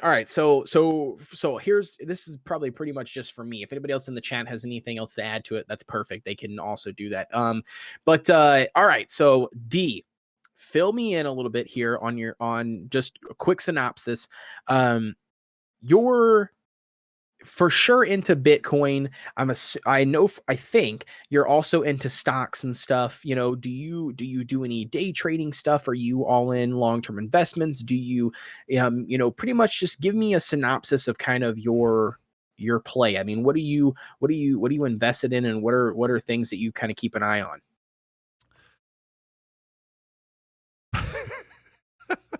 All right, so here's this is probably pretty much just for me. If anybody else in the chat has anything else to add to it, that's perfect. They can also do that. But all right, so D, fill me in a little bit here on your on just a quick synopsis. You're for sure into Bitcoin. I know I think you're also into stocks and stuff. Do you do any day trading stuff? Are you all in long-term investments? Do you pretty much just give me a synopsis of kind of your play. I mean, what are you invested in, and what are things that you kind of keep an eye on?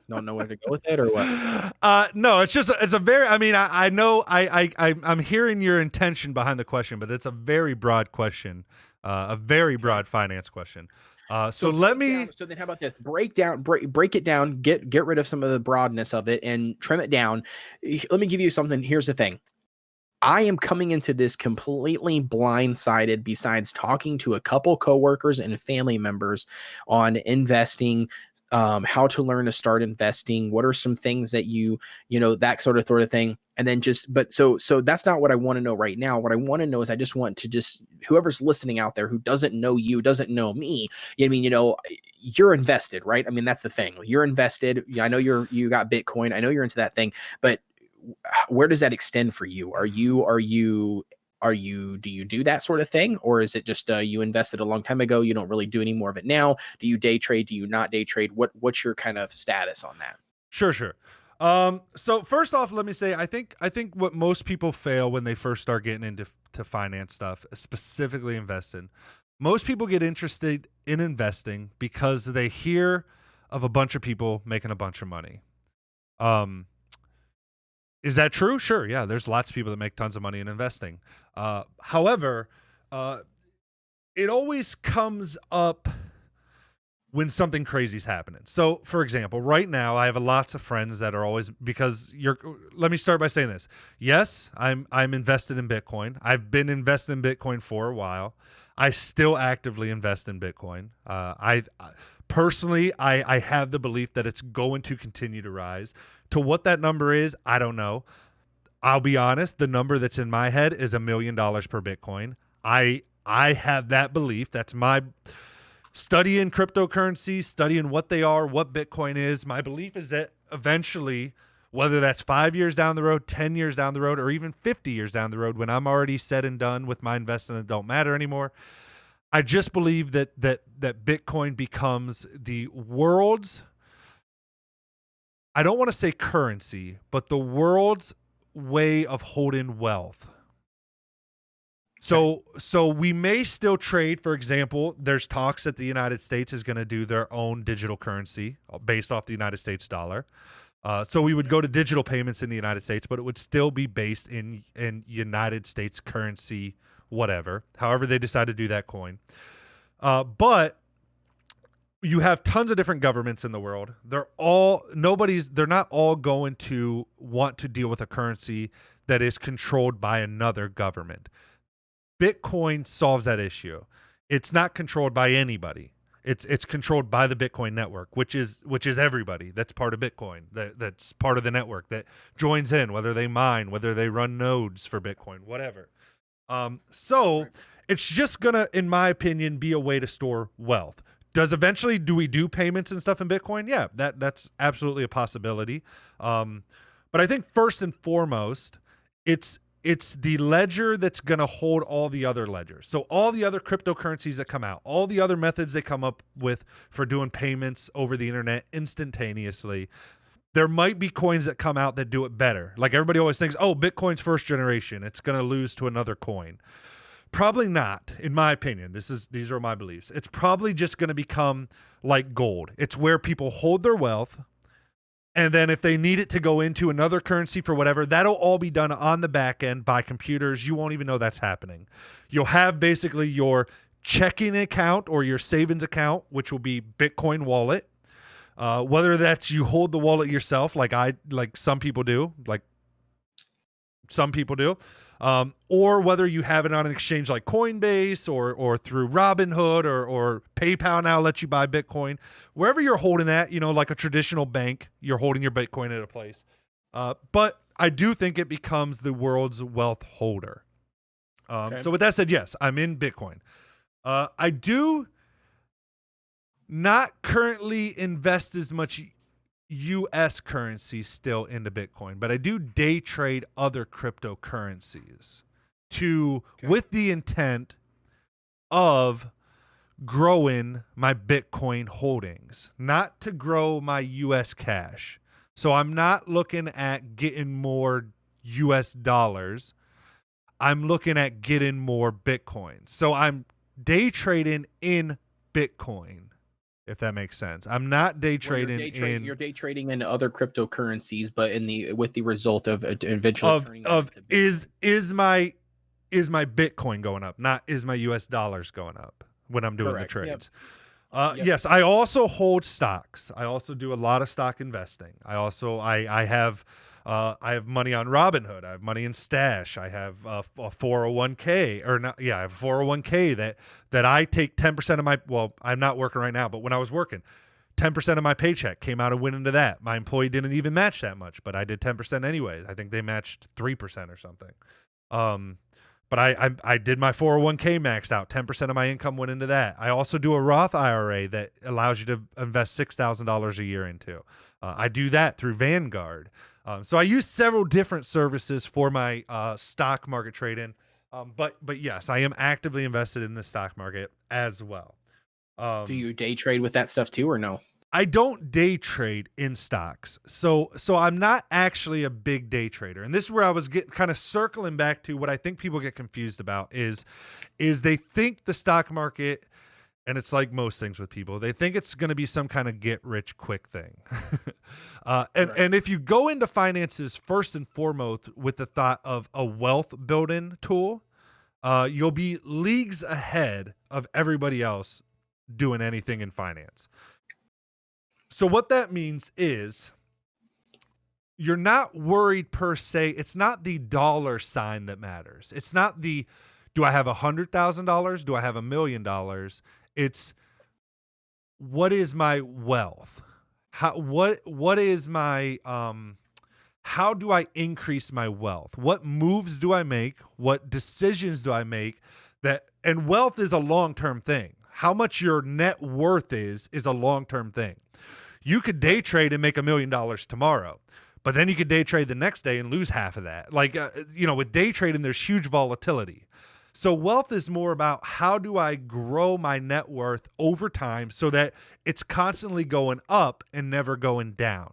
Don't know where to go with it or what? No, it's a very. I mean, I know I'm hearing your intention behind the question, but it's a very broad question, a very Okay. broad finance question. So So let break me. down. So then, how about this? Break it down. Get rid of some of the broadness of it and trim it down. Let me give you something. Here's the thing. I am coming into this completely blindsided, besides talking to a couple coworkers and family members on investing, how to learn to start investing. What are some things that that sort of thing. And then so that's not what I want to know right now. What I want to know is I just want to just whoever's listening out there who doesn't know you, doesn't know me. I mean, you're invested, right? I mean, that's the thing. You're invested. Yeah, I know you got Bitcoin. I know you're into that thing, but where does that extend for you? Are you do you do that sort of thing, or is it just you invested a long time ago, you don't really do any more of it now? Do you day trade? Do you not day trade? What's your kind of status on that? Sure. So first off, let me say I think what most people fail when they first start getting into finance stuff, specifically investing. Most people get interested in investing because they hear of a bunch of people making a bunch of money. Um, is that true? Sure. Yeah, there's lots of people that make tons of money in investing. However, uh, it always comes up when something crazy is happening. So, for example, right now I have lots of friends that are always because you're. Let me start by saying this. Yes, I'm invested in Bitcoin. I've been invested in Bitcoin for a while. I still actively invest in Bitcoin. Personally, I have the belief that it's going to continue to rise. To what that number is, I don't know. I'll be honest. The number that's in my head is $1 million per Bitcoin. I have that belief. That's my studying cryptocurrencies, studying what they are, what Bitcoin is. My belief is that eventually, whether that's 5 years down the road, 10 years down the road, or even 50 years down the road, when I'm already said and done with my investment and it don't matter anymore, I just believe that Bitcoin becomes the world's, I don't want to say currency, but the world's way of holding wealth. Okay. So we may still trade. For example, there's talks that the United States is going to do their own digital currency based off the United States dollar. So we would go to digital payments in the United States, but it would still be based in United States currency, whatever. However they decide to do that coin. But you have tons of different governments in the world. They're not all going to want to deal with a currency that is controlled by another government. Bitcoin solves that issue. It's not controlled by anybody. It's controlled by the Bitcoin network, which is everybody that's part of Bitcoin, that's part of the network that joins in, whether they mine, whether they run nodes for Bitcoin, whatever. So Right. it's just gonna, in my opinion, be a way to store wealth. Do we do payments and stuff in Bitcoin? Yeah, that's absolutely a possibility. But I think first and foremost, it's the ledger that's going to hold all the other ledgers. So all the other cryptocurrencies that come out, all the other methods they come up with for doing payments over the internet instantaneously, there might be coins that come out that do it better. Like everybody always thinks, oh, Bitcoin's first generation, it's going to lose to another coin. Probably not, in my opinion. These are my beliefs. It's probably just going to become like gold. It's where people hold their wealth, and then if they need it to go into another currency for whatever, that'll all be done on the back end by computers. You won't even know that's happening. You'll have basically your checking account or your savings account, which will be Bitcoin wallet. Whether that's you hold the wallet yourself, like some people do, or whether you have it on an exchange like Coinbase or through Robinhood or PayPal now lets you buy Bitcoin. Wherever you're holding that, like a traditional bank, you're holding your Bitcoin at a place. But I do think it becomes the world's wealth holder. Okay. So with that said, yes, I'm in Bitcoin. I do not currently invest as much US currency still into Bitcoin, but I do day trade other cryptocurrencies with the intent of growing my Bitcoin holdings, not to grow my US cash. So I'm not looking at getting more US dollars. I'm looking at getting more Bitcoin. So I'm day trading in Bitcoin, if that makes sense. I'm not day trading You're day trading in other cryptocurrencies, but with the result of eventually turning that into Bitcoin. Is my Bitcoin going up, not is my US dollars going up when I'm doing Correct. the trades. Yep. Yes, I also hold stocks. I also do a lot of stock investing. I have money on Robinhood. I have money in Stash. I have a 401k I have a 401k that I take 10% of my, well, I'm not working right now, but when I was working, 10% of my paycheck came out and went into that. My employee didn't even match that much, but I did 10% anyways. I think they matched 3% or something. But I did my 401k maxed out. 10% of my income went into that. I also do a Roth IRA that allows you to invest $6,000 a year into. I do that through Vanguard. So I use several different services for my stock market trading. But yes, I am actively invested in the stock market as well. Do you day trade with that stuff too, or no? I don't day trade in stocks. So I'm not actually a big day trader. And this is where I was kind of circling back to what I think people get confused about is they think the stock market, and it's like most things with people, they think it's going to be some kind of get rich quick thing. And if you go into finances first and foremost with the thought of a wealth building tool, you'll be leagues ahead of everybody else doing anything in finance. So what that means is you're not worried per se. It's not the dollar sign that matters. It's not the, do I have $100,000? Do I have $1 million? It's, what is my wealth? What is my, how do I increase my wealth? What moves do I make? What decisions do I make? And wealth is a long-term thing. How much your net worth is a long-term thing. You could day trade and make $1 million tomorrow, but then you could day trade the next day and lose half of that. With day trading, there's huge volatility. So wealth is more about how do I grow my net worth over time so that it's constantly going up and never going down.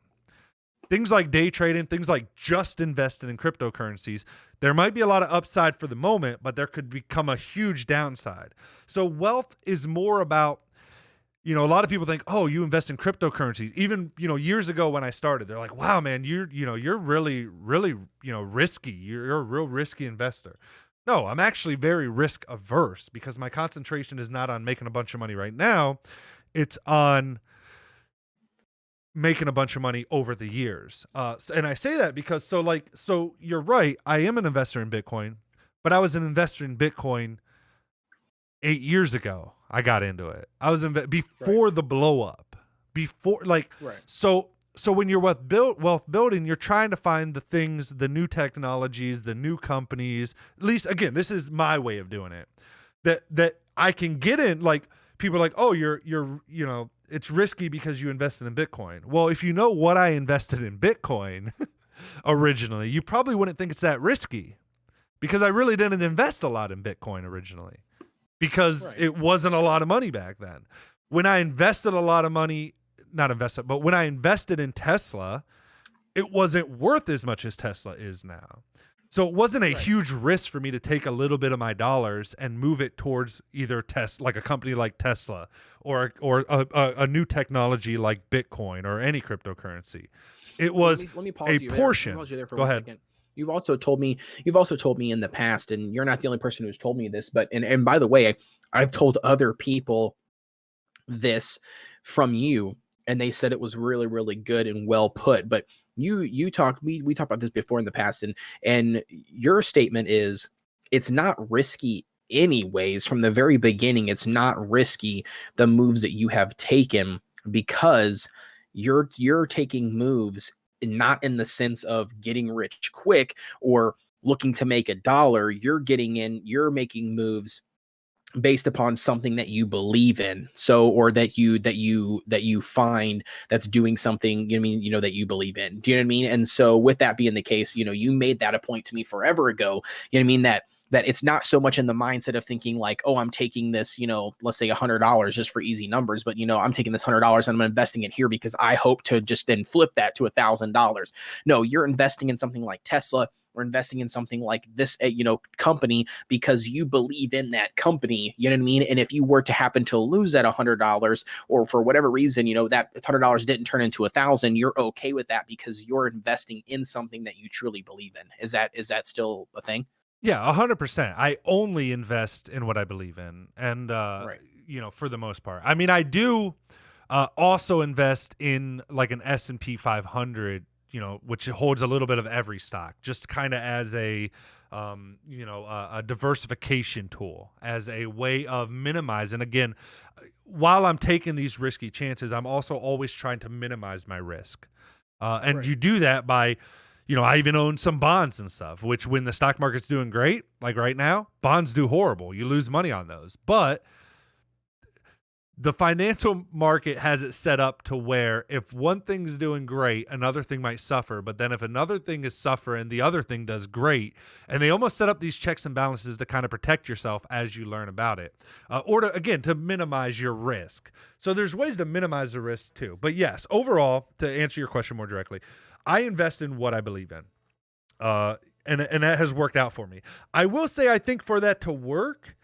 Things like day trading, things like just investing in cryptocurrencies, there might be a lot of upside for the moment, but there could become a huge downside. So wealth is more about, a lot of people think, oh, you invest in cryptocurrencies. Even, years ago when I started, they're like, wow, man, you're really, really, risky. You're a real risky investor. No, I'm actually very risk averse because my concentration is not on making a bunch of money right now. It's on making a bunch of money over the years. And I say that because, so you're right. I am an investor in Bitcoin, but I was an investor in Bitcoin 8 years ago. I got into it. I was before the blow up, so when you're wealth building, you're trying to find the things, the new technologies, the new companies, at least again, this is my way of doing it, that I can get in. Like people are like, oh, you're, it's risky because you invested in Bitcoin. Well, if you know what I invested in Bitcoin originally, you probably wouldn't think it's that risky because I really didn't invest a lot in Bitcoin originally. Because it wasn't a lot of money back then. When I invested a lot of money, but when I invested in Tesla, it wasn't worth as much as Tesla is now. So it wasn't a huge risk for me to take a little bit of my dollars and move it towards either like a company like Tesla or a new technology like Bitcoin or any cryptocurrency. It was let me pause a you portion. There for Go one ahead. second. You've also told me in the past, and you're not the only person who's told me this, but and by the way, I've told other people this from you, and they said it was really, really good and well put. But we talked about this before in the past, and your statement is it's not risky anyways. From the very beginning, it's not risky, the moves that you have taken, because you're taking moves not in the sense of getting rich quick or looking to make a dollar. You're making moves based upon something that you believe in, so, or that you find that's doing something, that you believe in. Do you know what I mean? And so with that being the case, you made that a point to me forever ago. You know what I mean? That it's not so much in the mindset of thinking like, oh, I'm taking this, let's say $100 just for easy numbers, but I'm taking this $100 and I'm investing it here because I hope to just then flip that to $1,000. No, you're investing in something like Tesla, or investing in something like this, company, because you believe in that company. You know what I mean? And if you were to happen to lose that $100, or for whatever reason, that $100 didn't turn into 1,000, you're okay with that because you're investing in something that you truly believe in. Is that still a thing? Yeah, 100%. I only invest in what I believe in, and Right. for the most part. I mean, I do also invest in like an S&P 500, which holds a little bit of every stock, just kind of as a diversification tool, as a way of minimizing. Again, while I'm taking these risky chances, I'm also always trying to minimize my risk. And Right. you do that by, I even own some bonds and stuff, which when the stock market's doing great, like right now, bonds do horrible. You lose money on those. But the financial market has it set up to where if one thing's doing great, another thing might suffer. But then if another thing is suffering, the other thing does great. And they almost set up these checks and balances to kind of protect yourself as you learn about it, or to minimize your risk. So there's ways to minimize the risk too. But yes, overall, to answer your question more directly, I invest in what I believe in. And that has worked out for me. I will say, I think for that to work,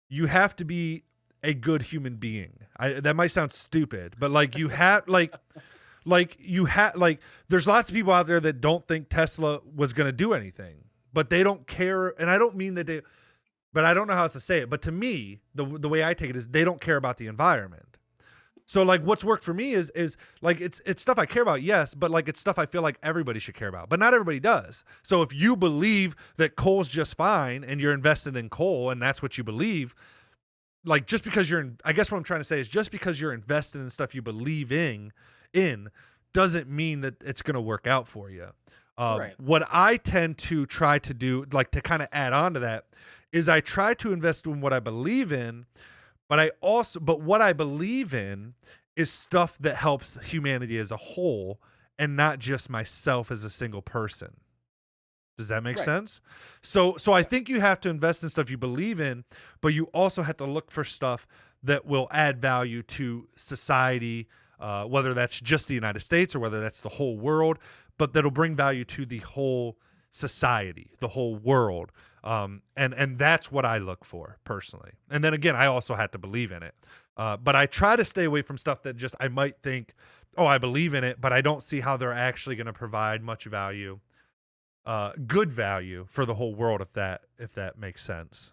you have to be a good human being. That might sound stupid, but like you have there's lots of people out there that don't think Tesla was going to do anything, but they don't care. And I don't mean that but I don't know how else to say it. But to me, the way I take it is they don't care about the environment. So like what's worked for me is like it's stuff I care about, yes, but like it's stuff I feel like everybody should care about, but not everybody does. So if you believe that coal's just fine and you're invested in coal and that's what you believe, like just because I guess what I'm trying to say is just because you're invested in stuff you believe in doesn't mean that it's going to work out for you. Right. What I tend to try to do, like to kind of add on to that, is I try to invest in what I believe in, but what I believe in is stuff that helps humanity as a whole and not just myself as a single person. Does that make Right. sense? So I think you have to invest in stuff you believe in, but you also have to look for stuff that will add value to society, whether that's just the United States or whether that's the whole world, but that'll bring value to the whole society, the whole world. And that's what I look for personally. And then again, I also had to believe in it. But I try to stay away from stuff that just I might think, oh, I believe in it, but I don't see how they're actually going to provide much value. Good value for the whole world, if that makes sense.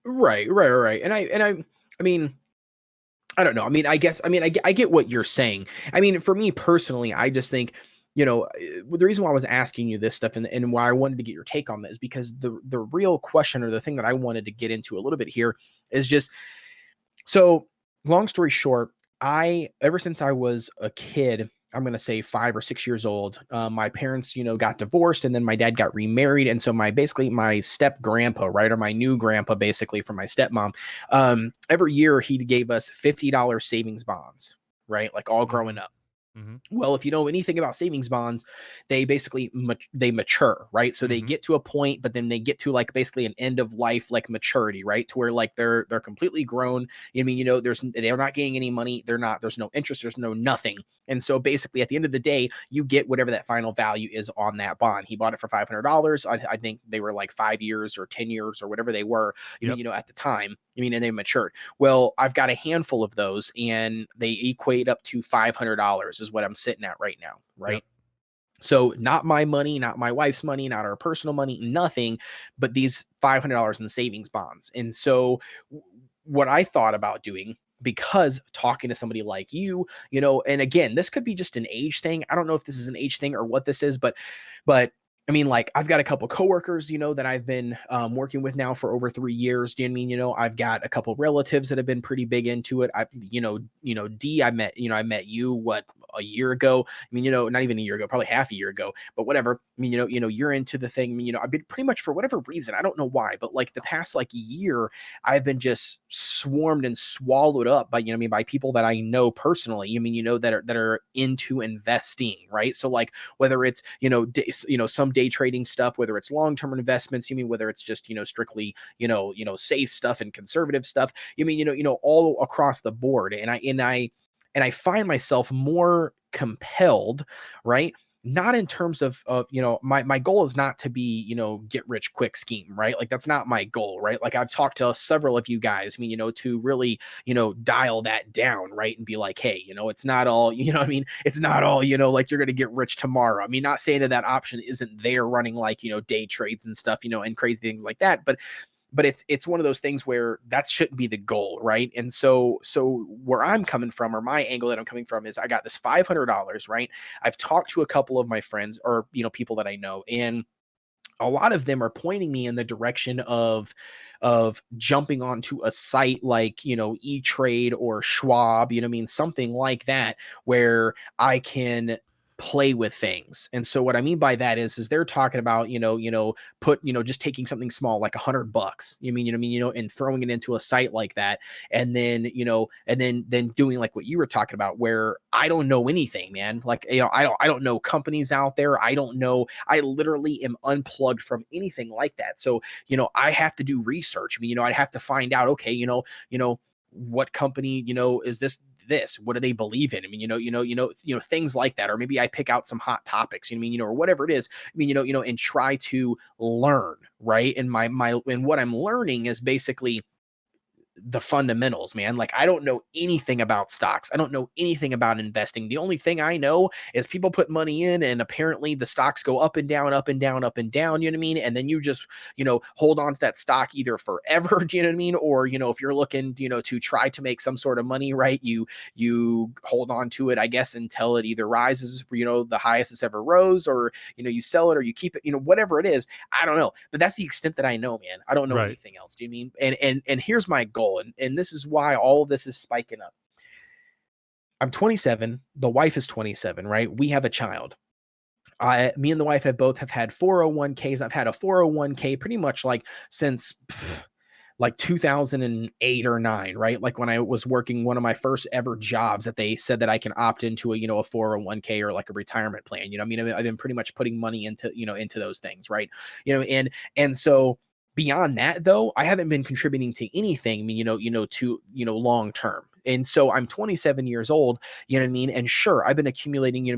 Right. I mean, I don't know. I mean, I get what you're saying. I mean, for me personally, I just think, the reason why I was asking you this stuff and why I wanted to get your take on this, because the real question, or the thing that I wanted to get into a little bit here, is just, so long story short, ever since I was a kid, I'm going to say 5 or 6 years old, my parents, got divorced, and then my dad got remarried. And so basically my step grandpa, right, or my new grandpa, basically from my stepmom, every year he gave us $50 savings bonds, right? Like all growing Mm-hmm. up. Mm-hmm. Well, if you know anything about savings bonds, they basically they mature, right? So they Mm-hmm. get to a point, but then they get to like basically an end of life, like maturity, right? To where like they're completely grown. I mean, they're not getting any money. There's no interest. There's no nothing. And so basically, at the end of the day, you get whatever that final value is on that bond. He bought it for $500. I think they were like 5 years or 10 years or whatever they were. Yep. At the time. And they matured. Well, I've got a handful of those, and they equate up to $500 is what I'm sitting at right now, right? Yep. So not my money, not my wife's money, not our personal money, nothing, but these $500 in savings bonds. And so what I thought about doing, because talking to somebody like you, and again, this could be just an age thing. I don't know if this is an age thing or what this is, but I mean, like, I've got a couple coworkers, that I've been working with now for over 3 years. Do you know what I mean? I've got a couple relatives that have been pretty big into it. I met you, a year ago. I mean, not even a year ago, probably half a year ago, but whatever. I mean, you're into the thing. I mean, I've been pretty much, for whatever reason, I don't know why, but like the past like year, I've been just swarmed and swallowed up by, by people that I know personally. I mean, that are into investing, right? So like whether it's, some day trading stuff, whether it's long-term investments, whether it's just, strictly, safe stuff and conservative stuff. All across the board. And I find myself more compelled, right? Not in terms of my goal is not to be, get rich quick scheme, right? Like that's not my goal, right? Like I've talked to several of you guys, I mean, to really, dial that down, right? And be like, hey, it's not all, what I mean? It's not all, like you're going to get rich tomorrow. I mean, not saying that option isn't there running like, day trades and stuff, and crazy things like that, but it's one of those things where that shouldn't be the goal, right? And so where I'm coming from, or my angle that I'm coming from, is I got this $500, right? I've talked to a couple of my friends, or people that I know, and a lot of them are pointing me in the direction of jumping onto a site like, E-Trade or Schwab, something like that, where I can play with things. And so what I mean by that is they're talking about, put, just taking something small, like $100, and throwing it into a site like that. And then, then doing like what you were talking about, where I don't know anything, man. Like, I don't know companies out there. I don't know. I literally am unplugged from anything like that. So, I have to do research. I mean, I'd have to find out, okay, what company, is this, what do they believe in? I mean, things like that. Or maybe I pick out some hot topics, or whatever it is. I mean, and try to learn, right? And and what I'm learning is basically the fundamentals, man. Like I don't know anything about stocks. I don't know anything about investing. The only thing I know is people put money in, and apparently the stocks go up and down, up and down, up and down, you know what I mean? And then you just, hold on to that stock either forever, do you know what I mean? Or, if you're looking, to try to make some sort of money, right? You hold on to it, I guess, until it either rises, the highest it's ever rose, or, you sell it, or you keep it, whatever it is. I don't know. But that's the extent that I know, man. I don't know Right. anything else. Do you mean? And here's my goal. And this is why all of this is spiking up. I'm 27. The wife is 27, right? We have a child. Me and the wife both have had 401ks. I've had a 401k pretty much like since like 2008 or 9, right? Like when I was working one of my first ever jobs, that they said that I can opt into a, a 401k or like a retirement plan. I mean, I've been pretty much putting money into, into those things, right? And so beyond that, though, I haven't been contributing to anything, to, long term. And so I'm 27 years old, you know what I mean? And sure, I've been accumulating,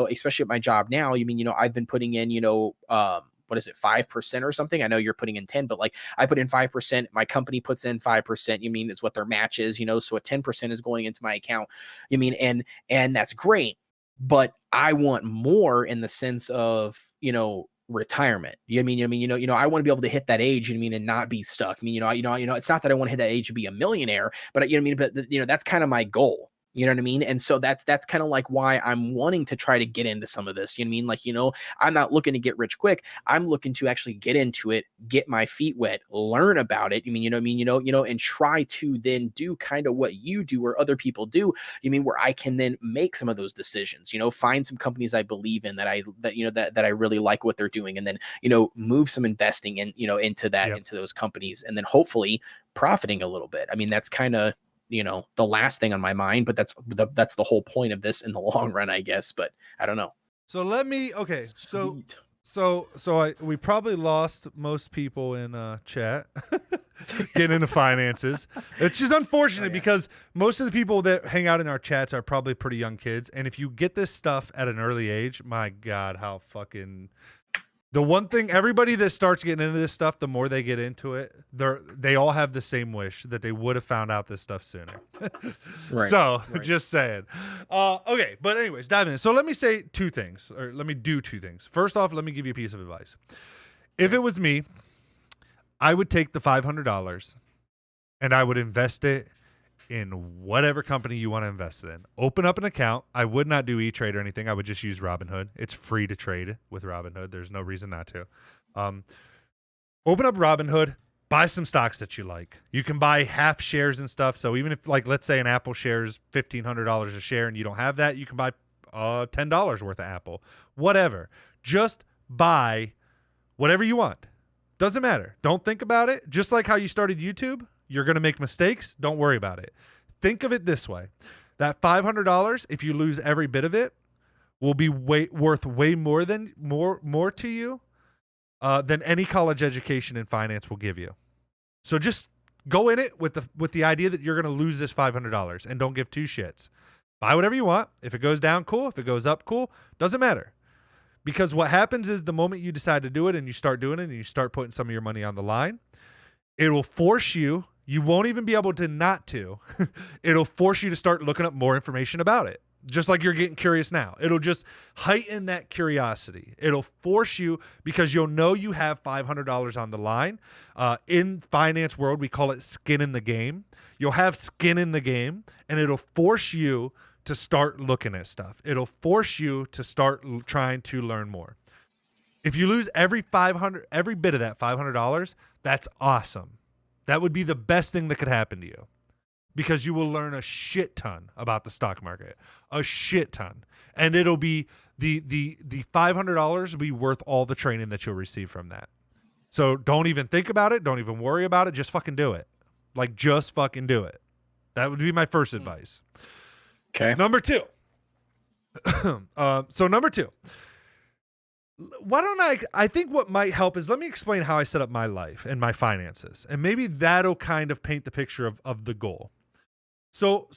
especially at my job now, I've been putting in, what is it, 5% or something? I know you're putting in 10, but like I put in 5%, my company puts in 5%, is what their match is, so a 10% is going into my account. And that's great, but I want more in the sense of, retirement. I want to be able to hit that age, and not be stuck. It's not that I want to hit that age to be a millionaire, but but that's kind of my goal. You know what I mean? And so that's kind of like why I'm wanting to try to get into some of this. You know what I mean? Like, I'm not looking to get rich quick. I'm looking to actually get into it, get my feet wet, learn about it. And try to then do kind of what you do or other people do. Where I can then make some of those decisions, find some companies I believe in that I really like what they're doing. And then, move some investing in, into that, Yep. into those companies, and then hopefully profiting a little bit. I mean, that's kind of, the last thing on my mind, but that's the whole point of this in the long run, I guess. But I don't know. So okay. Sweet. We probably lost most people in chat getting into finances, which is unfortunate because most of the people that hang out in our chats are probably pretty young kids. And if you get this stuff at an early age, my God, how fucking... The one thing, everybody that starts getting into this stuff, the more they get into it, they all have the same wish that they would have found out this stuff sooner. Right. So, Right. just saying. Okay, but anyways, diving in. So let me say two things, or let me do two things. First off, let me give you a piece of advice. If it was me, I would take the $500 and I would invest it in whatever company you want to invest it in. Open up an account. I would not do E-Trade or anything. I would just use Robinhood. It's free to trade with Robinhood. There's no reason not to. Open up Robinhood. Buy some stocks that you like. You can buy half shares and stuff. So even if, like, let's say an Apple share is $1,500 a share and you don't have that, you can buy $10 worth of Apple, whatever. Just buy whatever you want. Doesn't matter. Don't think about it. Just like how you started YouTube, you're going to make mistakes. Don't worry about it. Think of it this way. That $500, if you lose every bit of it, will be worth way more to you than any college education in finance will give you. So just go in it with the idea that you're going to lose this $500 and don't give two shits. Buy whatever you want. If it goes down, cool. If it goes up, cool. Doesn't matter. Because what happens is the moment you decide to do it and you start doing it and you start putting some of your money on the line, it will force you. You won't even be able to not to. It'll force you to start looking up more information about it. Just like you're getting curious now. It'll just heighten that curiosity. It'll force you because you'll know you have $500 on the line. In finance world, we call it skin in the game. You'll have skin in the game, and it'll force you to start looking at stuff. It'll force you to start trying to learn more. If you lose every bit of that $500, that's awesome. That would be the best thing that could happen to you. Because you will learn a shit ton about the stock market, a shit ton, and it'll be the $500 will be worth all the training that you'll receive from that. So don't even think about it. Don't even worry about it. Just fucking do it. Like, just fucking do it. That would be my first advice. Okay. Number two. Number two. Why don't I think what might help is let me explain how I set up my life and my finances, and maybe that'll kind of paint the picture of the goal. So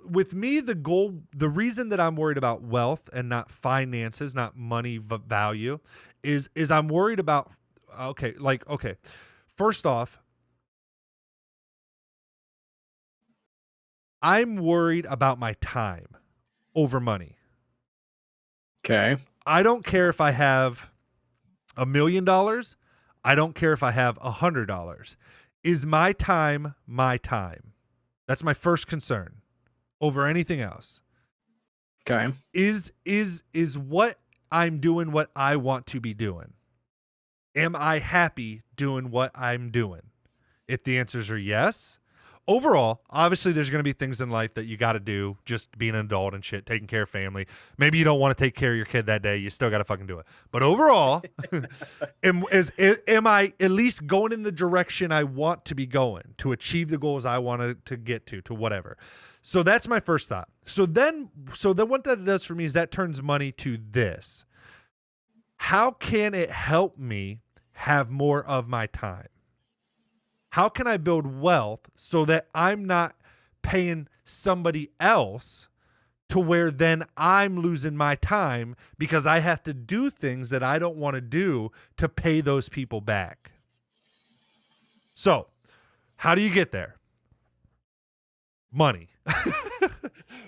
with me, the reason that I'm worried about wealth and not finances, not money value, is I'm worried about, first off, I'm worried about my time over money. Okay. I don't care if I have $1 million. I don't care if I have $100. Is my time my time? That's my first concern over anything else. Okay. Is what I'm doing what I want to be doing? Am I happy doing what I'm doing? If the answers are yes, overall, obviously there's going to be things in life that you got to do, just being an adult and shit, taking care of family. Maybe you don't want to take care of your kid that day. You still got to fucking do it. But overall, am I at least going in the direction I want to be going to achieve the goals I wanted to get to whatever? So that's my first thought. So then what that does for me is that turns money to this. How can it help me have more of my time? How can I build wealth so that I'm not paying somebody else to where then I'm losing my time because I have to do things that I don't want to do to pay those people back? So, how do you get there? Money.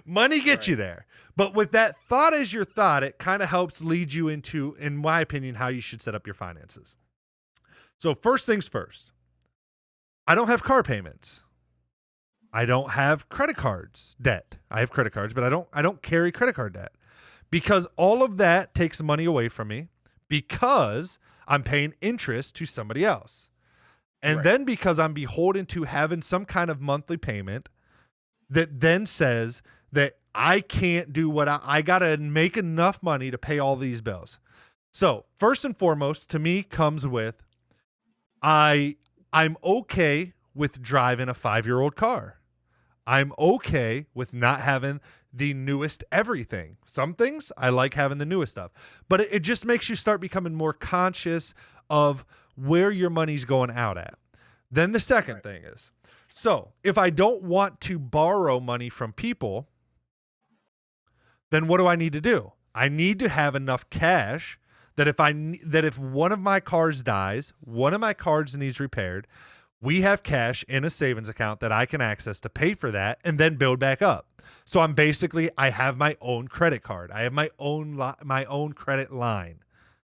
Money gets you there. But with that thought as your thought, it kind of helps lead you into, in my opinion, how you should set up your finances. So first things first. I don't have car payments. I don't have credit cards debt. I have credit cards, but I don't carry credit card debt because all of that takes money away from me because I'm paying interest to somebody else. And then because I'm beholden to having some kind of monthly payment that then says that I can't do what I got to make enough money to pay all these bills. So first and foremost, to me comes with, I'm okay with driving a 5-year-old car. I'm okay with not having the newest everything. Some things I like having the newest stuff, but it just makes you start becoming more conscious of where your money's going out at. Then the second thing is, so if I don't want to borrow money from people, then what do I need to do? I need to have enough cash that if one of my cars dies, one of my cars needs repaired, we have cash in a savings account that I can access to pay for that and then build back up. So I have my own credit card. I have my own credit line.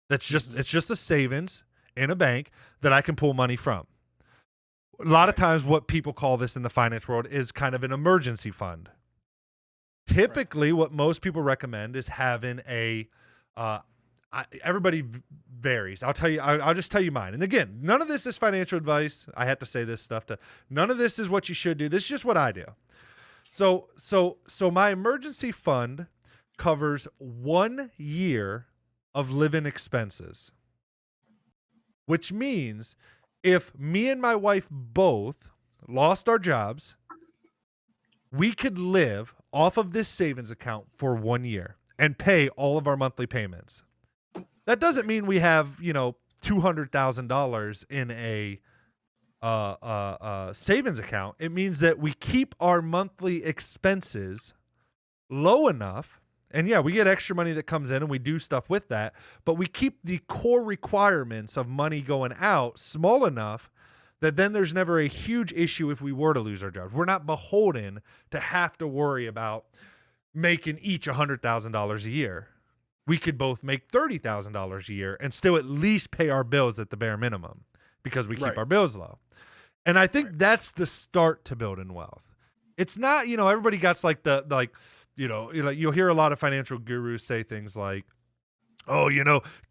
It's just a savings in a bank that I can pull money from. A lot of times what people call this in the finance world is kind of an emergency fund. Typically, what most people recommend is having everybody varies. I'll just tell you mine. And again, none of this is financial advice. I have to say this stuff none of this is what you should do. This is just what I do. So my emergency fund covers 1 year of living expenses, which means if me and my wife both lost our jobs, we could live off of this savings account for 1 year and pay all of our monthly payments. That doesn't mean we have, $200,000 in a savings account. It means that we keep our monthly expenses low enough, and yeah, we get extra money that comes in and we do stuff with that, but we keep the core requirements of money going out small enough that then there's never a huge issue if we were to lose our jobs. We're not beholden to have to worry about making each $100,000 a year. We could both make $30,000 a year and still at least pay our bills at the bare minimum because we keep our bills low. And I think that's the start to building wealth. It's not, everybody got you'll hear a lot of financial gurus say things like, oh,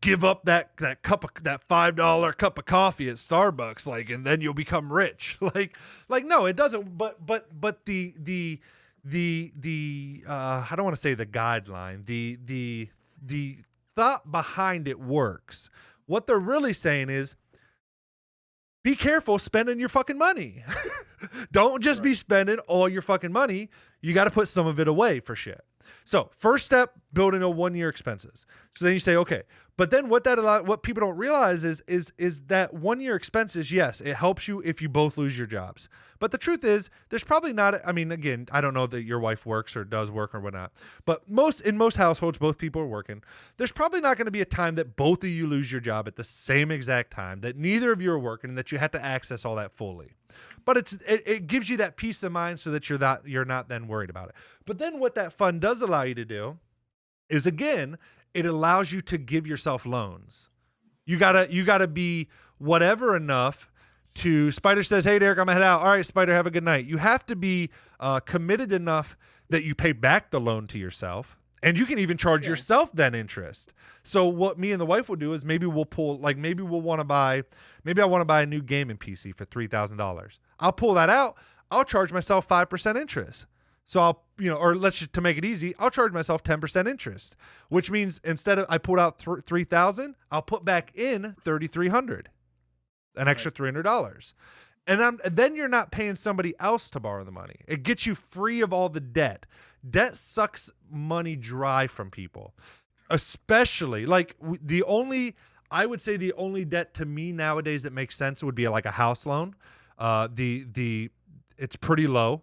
give up that $5 cup of coffee at Starbucks, and then you'll become rich. No, it doesn't. But the I don't want to say the guideline, the thought behind it works. What they're really saying is, be careful spending your fucking money. Don't just be spending all your fucking money. You got to put some of it away for shit. So first step, building a 1 year expenses. So then you say, okay, but then what people don't realize is that 1 year expenses, yes, it helps you if you both lose your jobs. But the truth is, there's probably not, again, I don't know that your wife works or does work or whatnot, but in most households, both people are working. There's probably not going to be a time that both of you lose your job at the same exact time, that neither of you are working, and that you have to access all that fully. But it gives you that peace of mind so that you're not then worried about it. But then what that fund does allow you to do is, again, it allows you to give yourself loans. You gotta be whatever enough to. Spider says, "Hey, Derek, I'm gonna head out. All right, Spider, have a good night." You have to be committed enough that you pay back the loan to yourself, and you can even charge yourself then interest. So what me and the wife will do is maybe I want to buy a new gaming PC for $3,000. I'll pull that out. I'll charge myself 5% interest. So to make it easy, I'll charge myself 10% interest, which means instead of I pulled out $3,000, I'll put back in $3,300, an extra $300. And then you're not paying somebody else to borrow the money. It gets you free of all the debt. Debt sucks money dry from people, especially I would say the only debt to me nowadays that makes sense would be like a house loan. It's pretty low.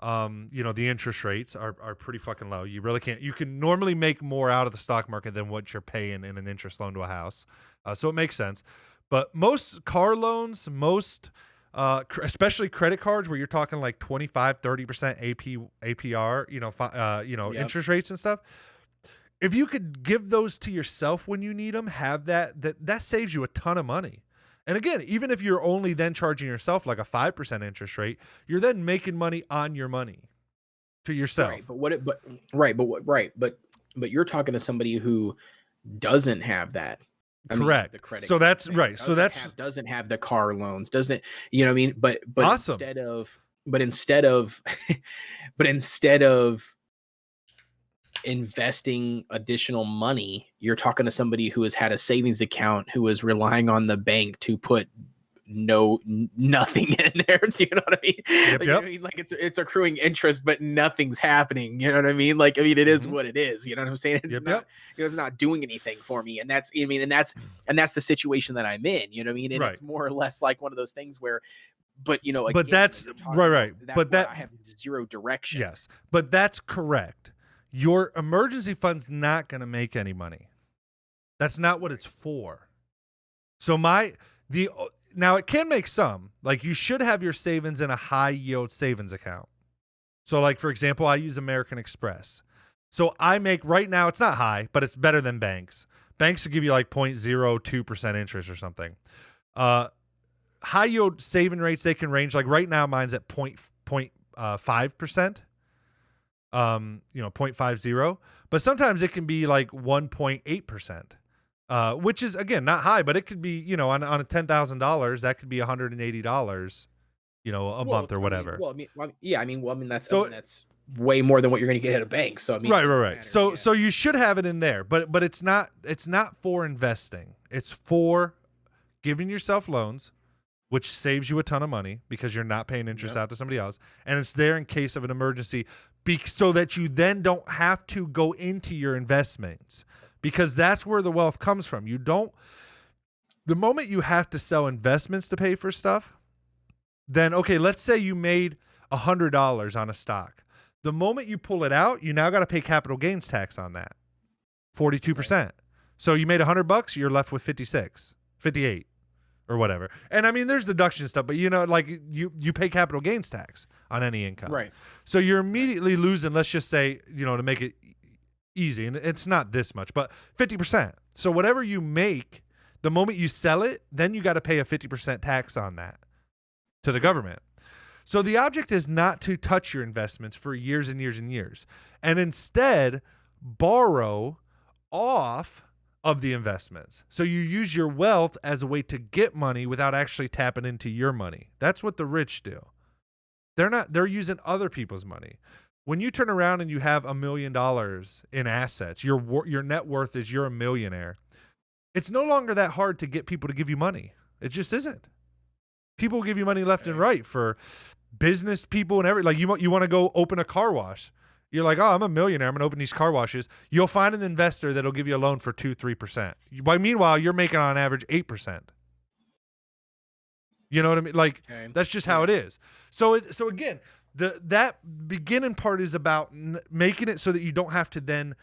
The interest rates are pretty fucking low. You really can't. You can normally make more out of the stock market than what you're paying in an interest loan to a house. So it makes sense. But most car loans, especially credit cards where you're talking like 25, 30% APR, interest rates and stuff. If you could give those to yourself when you need them, have that saves you a ton of money. And again, even if you're only then charging yourself like a 5% interest rate, you're then making money on your money to yourself. Right. But you're talking to somebody who doesn't have that. Correct. The credit. So that's right. So doesn't have the car loans. Doesn't, you know what I mean? But awesome. instead of investing additional money, you're talking to somebody who has had a savings account, who is relying on the bank to put nothing in there. Do you know what I mean? Yep. I mean, like it's accruing interest, but nothing's happening. You know what I mean? Like, I mean, it is what it is. You know what I'm saying? It's not doing anything for me. And that's the situation that I'm in. You know what I mean? And it's more or less like one of those things where, but that's right. But I have zero direction. Yes, but that's correct. Your emergency fund's not going to make any money. That's not what it's for. So now it can make some. Like, you should have your savings in a high yield savings account. So like, for example, I use American Express. So I make, right now it's not high, but it's better than banks. Banks will give you like 0.02% interest or something. High yield saving rates, they can range, like right now mine's at 0.5%. 0.50, but sometimes it can be like 1.8%, which is, again, not high, but it could be, on a $10,000, that could be $180, a month or whatever. That's, so way more than what you're going to get at a bank. So I mean, Right. So you should have it in there, but it's not for investing. It's for giving yourself loans, which saves you a ton of money because you're not paying interest out to somebody else, and it's there in case of an emergency, so that you then don't have to go into your investments, because that's where the wealth comes from. The moment you have to sell investments to pay for stuff, then okay, let's say you made $100 on a stock. The moment you pull it out, you now got to pay capital gains tax on that, 42%. Right. So you made $100, you're left with 56, 58, or whatever. And I mean, there's deduction stuff, but like you pay capital gains tax on any income. Right. So you're immediately losing, let's just say, to make it easy, and it's not this much, but 50%. So whatever you make, the moment you sell it, then you got to pay a 50% tax on that to the government. So the object is not to touch your investments for years and years and years, and instead borrow off of the investments. So you use your wealth as a way to get money without actually tapping into your money. That's what the rich do. They're using other people's money. When you turn around and you have $1 million in assets, your net worth is you're a millionaire. It's no longer that hard to get people to give you money. It just isn't. People will give you money left and right for business people and everything. Like you want to go open a car wash. You're like, oh, I'm a millionaire. I'm going to open these car washes. You'll find an investor that'll give you a loan for 2-3%. Meanwhile, you're making on average 8%. You know what I mean? Like, that's just how it is. So again, that beginning part is about making it so that you don't have to then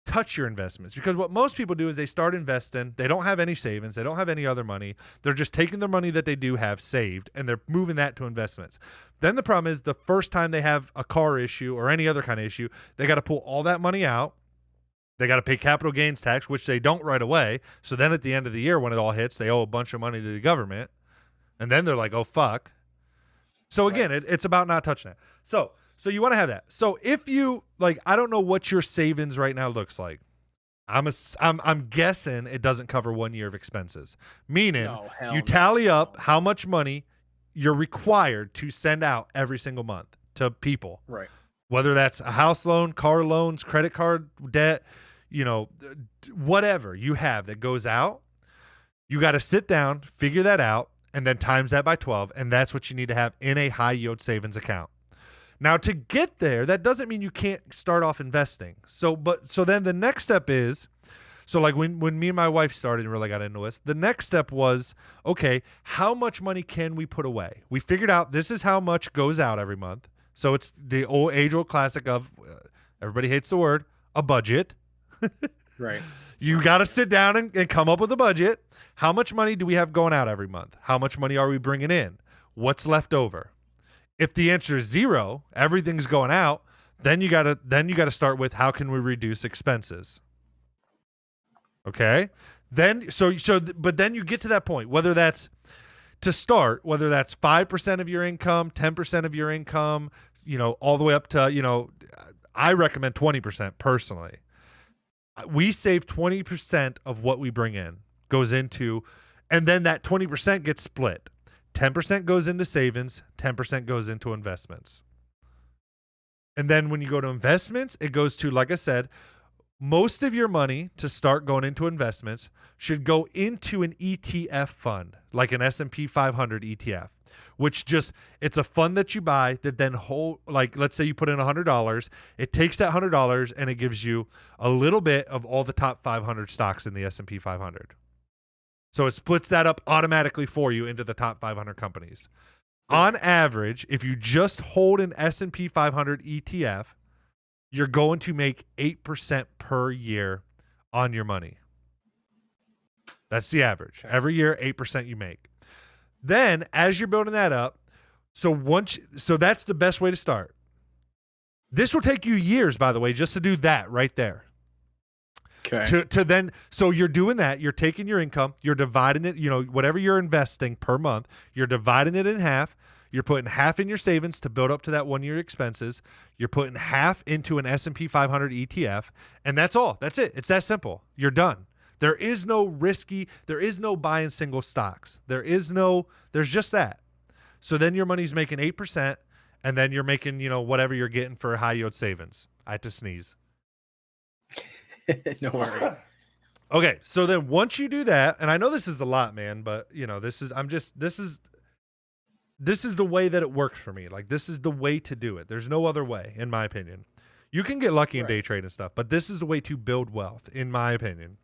touch your investments, because what most people do is they start investing. They don't have any savings. They don't have any other money. They're just taking the money that they do have saved and they're moving that to investments. Then the problem is the first time they have a car issue or any other kind of issue, they got to pull all that money out. They got to pay capital gains tax, which they don't right away. So then at the end of the year, when it all hits, they owe a bunch of money to the government. And then they're like, oh, fuck. So again, it's about not touching that. So you want to have that. So if you I don't know what your savings right now looks like. I'm guessing it doesn't cover 1 year of expenses. Meaning you tally up how much money you're required to send out every single month to people. Right. Whether that's a house loan, car loans, credit card debt, whatever you have that goes out, you got to sit down, figure that out, and then times that by 12, and that's what you need to have in a high yield savings account. Now, to get there, that doesn't mean you can't start off investing. So then the next step is, when me and my wife started and really got into this, the next step was, okay, how much money can we put away? We figured out this is how much goes out every month. So it's the age-old classic of, everybody hates the word, a budget. Right. You got to sit down and come up with a budget. How much money do we have going out every month? How much money are we bringing in? What's left over? If the answer is 0, everything's going out, then you gotta start with how can we reduce expenses? Okay? But then you get to that point, whether that's to start, whether that's 5% of your income, 10% of your income, all the way up to, I recommend 20% personally. We save 20% of what we bring in goes into, and then that 20% gets split. 10% goes into savings, 10% goes into investments. And then when you go to investments, it goes to, like I said, most of your money to start going into investments should go into an ETF fund, like an S&P 500 ETF, which it's a fund that you buy that then let's say you put in $100, it takes that $100 and it gives you a little bit of all the top 500 stocks in the S&P 500. So it splits that up automatically for you into the top 500 companies. On average, if you just hold an S&P 500 ETF, you're going to make 8% per year on your money. That's the average. Okay. Every year, 8% you make. Then, as you're building that up, so that's the best way to start. This will take you years, by the way, just to do that right there. Okay. So you're doing that. You're taking your income, you're dividing it, whatever you're investing per month, you're dividing it in half. You're putting half in your savings to build up to that 1 year expenses. You're putting half into an S&P 500 ETF, and that's all. That's it. It's that simple. You're done. There is no buying single stocks. There's just that. So then your money's making 8%, and then you're making, whatever you're getting for high yield savings. I had to sneeze. No worries. Okay, so then once you do that, and I know this is a lot, man, but this is the way that it works for me. Like, this is the way to do it. There's no other way, in my opinion. You can get lucky in day trade and stuff, but this is the way to build wealth, in my opinion.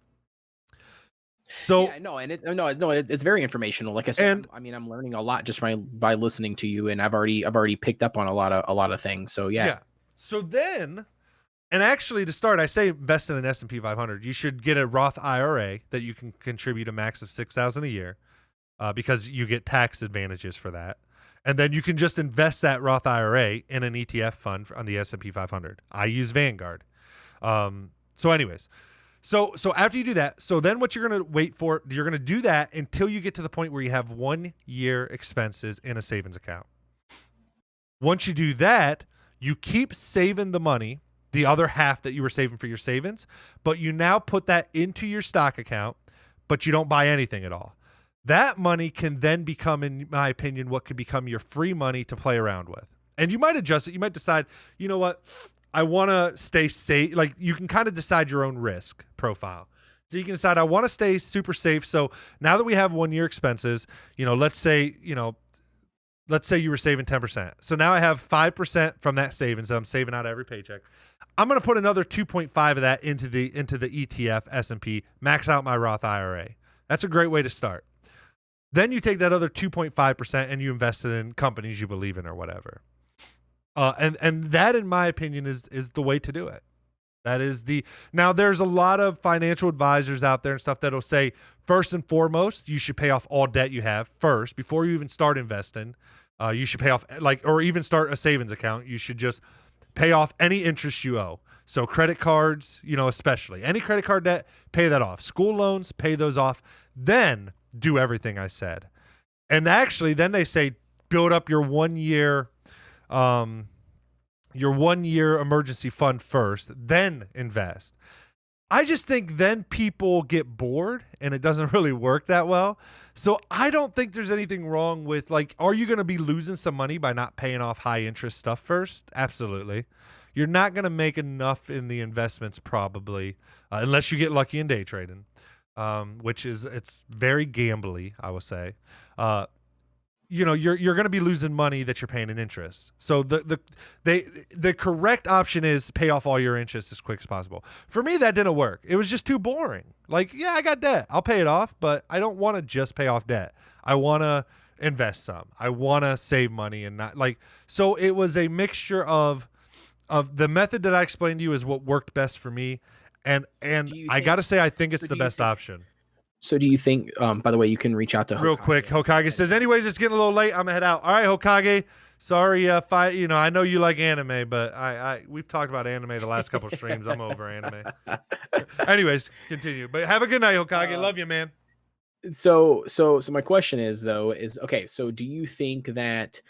So yeah, no, and it's very informational. Like I said, I'm learning a lot just by listening to you, and I've already picked up on a lot of things. So yeah. So then, and actually to start, I say invest in an S&P 500. You should get a Roth IRA that you can contribute a max of $6,000 a year, because you get tax advantages for that. And then you can just invest that Roth IRA in an ETF fund on the S&P 500. I use Vanguard. So anyways. So after you do that, so then what you're going to wait for, you're going to do that until you get to the point where you have 1 year expenses in a savings account. Once you do that, you keep saving the money, the other half that you were saving for your savings, but you now put that into your stock account, but you don't buy anything at all. That money can then become, in my opinion, what could become your free money to play around with. And you might adjust it. You might decide, you know what? I want to stay safe. Like, you can kind of decide your own risk profile. So you can decide, I want to stay super safe. So now that we have 1 year expenses, let's say you were saving 10%. So now I have 5% from that savings that I'm saving out of every paycheck. I'm going to put another 2.5 of that into the ETF S&P, max out my Roth IRA. That's a great way to start. Then you take that other 2.5% and you invest it in companies you believe in or whatever. And that, in my opinion, is the way to do it. Now there's a lot of financial advisors out there and stuff that'll say, first and foremost, you should pay off all debt you have first before you even start investing. You should pay off, or even start a savings account. You should just pay off any interest you owe. So credit cards, especially any credit card debt, pay that off. School loans, pay those off. Then do everything I said. And actually, then they say, build up your 1 year emergency fund first, then invest. I just think then people get bored and it doesn't really work that well. So I don't think there's anything wrong with, are you going to be losing some money by not paying off high interest stuff first? Absolutely. You're not going to make enough in the investments probably, unless you get lucky in day trading, which it's very gambly, I will say. You're going to be losing money that you're paying in interest. So the correct option is pay off all your interest as quick as possible. For me, that didn't work. It was just too boring. I got debt. I'll pay it off, but I don't want to just pay off debt. I want to invest some. I want to save money and not so it was a mixture of the method that I explained to you is what worked best for me. And I got to say, I think it's the best option. So do you think, by the way, you can reach out to real quick. Hokage says, anyways, it's getting a little late. I'm gonna head out. All right, Hokage. Sorry, I know you like anime, but we've talked about anime the last couple of streams. I'm over anime. Anyways, continue. But have a good night, Hokage. Love you, man. So my question is okay, so do you think that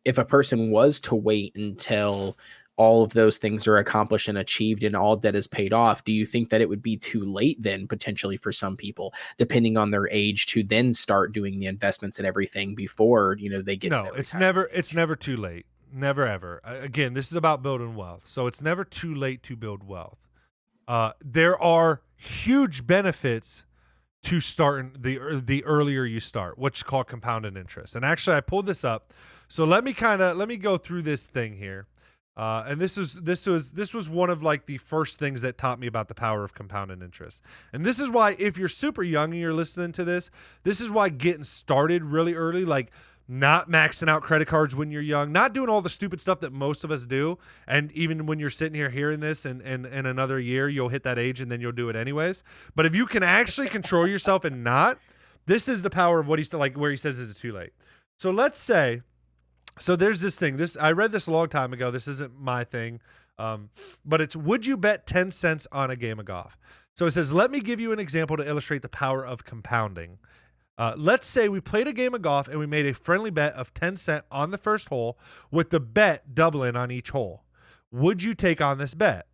if a person was to wait until all of those things are accomplished and achieved and all debt is paid off, do you think that it would be too late then potentially for some people, depending on their age, to then start doing the investments and everything before, they get No, it's never too late. Never ever. Again, this is about building wealth. So it's never too late to build wealth. There are huge benefits to starting the earlier you start, what's called compounded interest. And actually I pulled this up. So let me go through this thing here. And this was one of the first things that taught me about the power of compounded interest. And this is why, if you're super young and you're listening to this is why getting started really early, not maxing out credit cards when you're young, not doing all the stupid stuff that most of us do. And even when you're sitting here hearing this and another year, you'll hit that age and then you'll do it anyways. But if you can actually control yourself and not, this is the power of what he's where he says, is it too late? So let's say, so there's this thing. I read this a long time ago. This isn't my thing, but it's, would you bet 10 cents on a game of golf? So it says, let me give you an example to illustrate the power of compounding. Let's say we played a game of golf and we made a friendly bet of 10 cents on the first hole with the bet doubling on each hole. Would you take on this bet?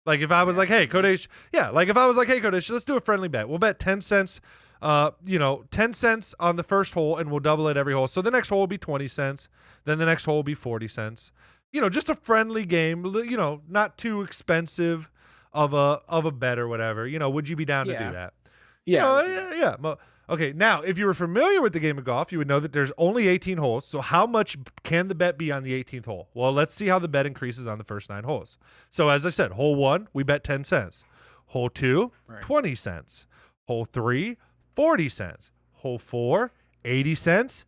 If I was hey, Kodesh, if I was hey, Kodesh, let's do a friendly bet. We'll bet 10 cents 10 cents on the first hole, and we'll double it every hole. So the next hole will be 20 cents. Then the next hole will be 40 cents. Just a friendly game, not too expensive of a bet or whatever. Would you be down to do that? Yeah. Okay, now, if you were familiar with the game of golf, you would know that there's only 18 holes. So how much can the bet be on the 18th hole? Well, let's see how the bet increases on the first 9 holes. So as I said, hole 1, we bet 10 cents. Hole 2, Right. 20 cents. Hole 3, 40 cents. Hole 4, 80 cents.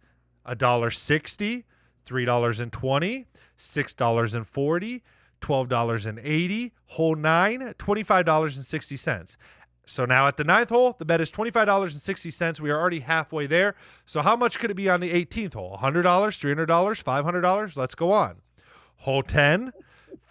$1.60, $3.20, $6.40, $12.80. Hole 9, $25.60. So now at the 9th hole, the bet is $25.60. We are already halfway there. So how much could it be on the 18th hole? $100, $300, $500? Let's go on. Hole 10,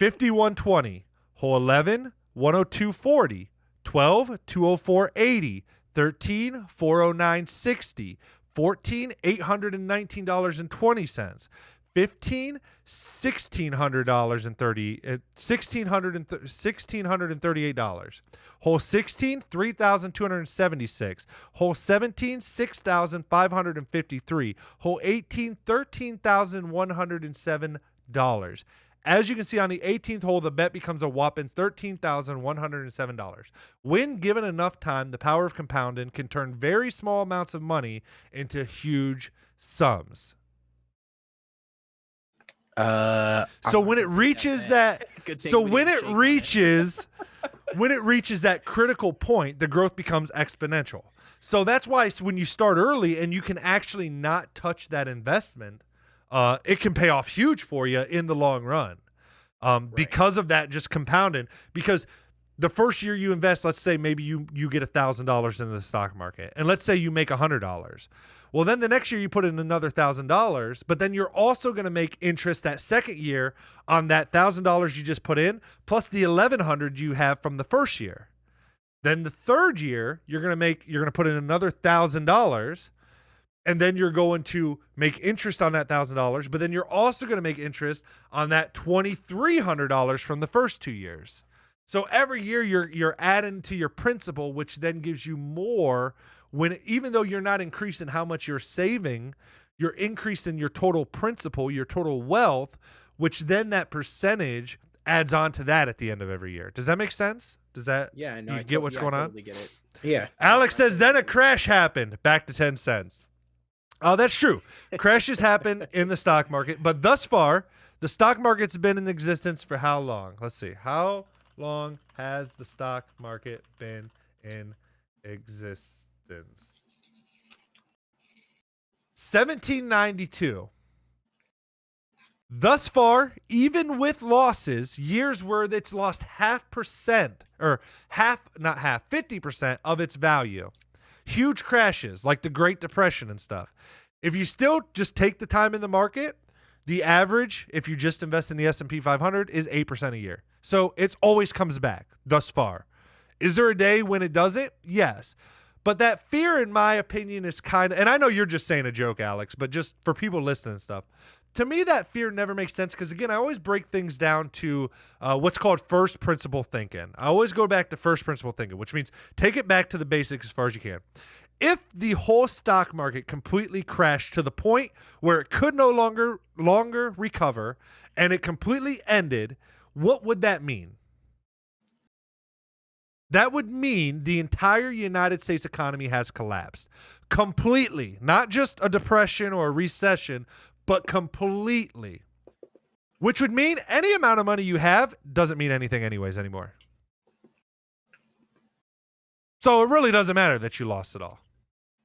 $51.20. Hole 11, $102.40. 12, $204.80. 13, $409.60. 14, $819.20. 15, $1,638. Hole 16, $3,276. Hole 17, $6,553. Hole 18, $13,107. As you can see on the 18th hole, the bet becomes a whopping $13,107. When given enough time, the power of compounding can turn very small amounts of money into huge sums. So when it reaches that critical point, the growth becomes exponential. So that's why when you start early and you can actually not touch that investment, it can pay off huge for you in the long run. Because of that just compounding. Because the first year you invest, let's say maybe you get $1,000 into the stock market, and let's say you make $100. Well, then the next year you put in another $1,000, but then you're also going to make interest that second year on that $1,000 you just put in, plus the $1,100 you have from the first year. Then the third year you're going to put in another $1,000, and then you're going to make interest on that $1,000, but then you're also going to make interest on that $2,300 from the first 2 years. So every year you're adding to your principal, which then gives you more. Even though you're not increasing how much you're saving, you're increasing your total principal, your total wealth, which then that percentage adds on to that at the end of every year. Does that make sense? Do you get what's going on? Totally get it. Yeah. Alex says, then a crash happened. Back to 10 cents. Oh, that's true. Crashes happen in the stock market, but thus far, the stock market's been in existence for how long? Let's see. How long has the stock market been in existence? 1792. Thus far, even with losses, years where it's lost 50% of its value. Huge crashes like the Great Depression and stuff. If you still just take the time in the market, the average, if you just invest in the S&P 500, is 8% a year. So it always comes back thus far. Is there a day when it doesn't? Yes. But that fear, in my opinion, is kind of, and I know you're just saying a joke, Alex, but just for people listening and stuff, to me, that fear never makes sense because, again, I always break things down to what's called first principle thinking. I always go back to first principle thinking, which means take it back to the basics as far as you can. If the whole stock market completely crashed to the point where it could no longer recover and it completely ended, what would that mean? That would mean the entire United States economy has collapsed completely, not just a depression or a recession, but completely, which would mean any amount of money you have doesn't mean anything anyways anymore. So it really doesn't matter that you lost it all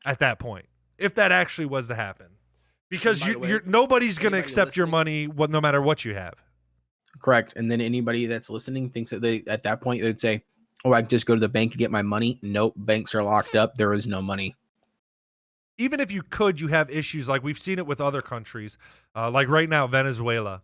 at that point, if that actually was to happen, because nobody's going to accept your money no matter what you have. Correct. And then anybody that's listening thinks that at that point they'd say, oh, I can just go to the bank and get my money. Nope. Banks are locked up. There is no money. Even if you could, you have issues like we've seen it with other countries, like right now, Venezuela.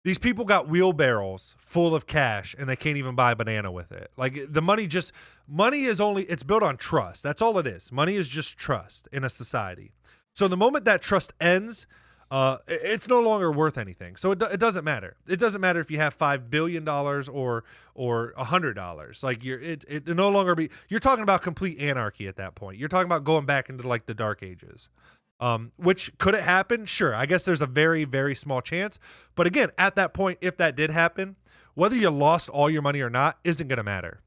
These people got wheelbarrows full of cash and they can't even buy a banana with it. Like the money is it's built on trust. That's all it is. Money is just trust in a society. So the moment that trust ends, it's no longer worth anything. So it doesn't matter. It doesn't matter if you have $5 billion or $100. Like it no longer you're talking about complete anarchy at that point. You're talking about going back into like the dark ages. Which could it happen? Sure. I guess there's a very, very small chance. But again, at that point, if that did happen, whether you lost all your money or not isn't going to matter.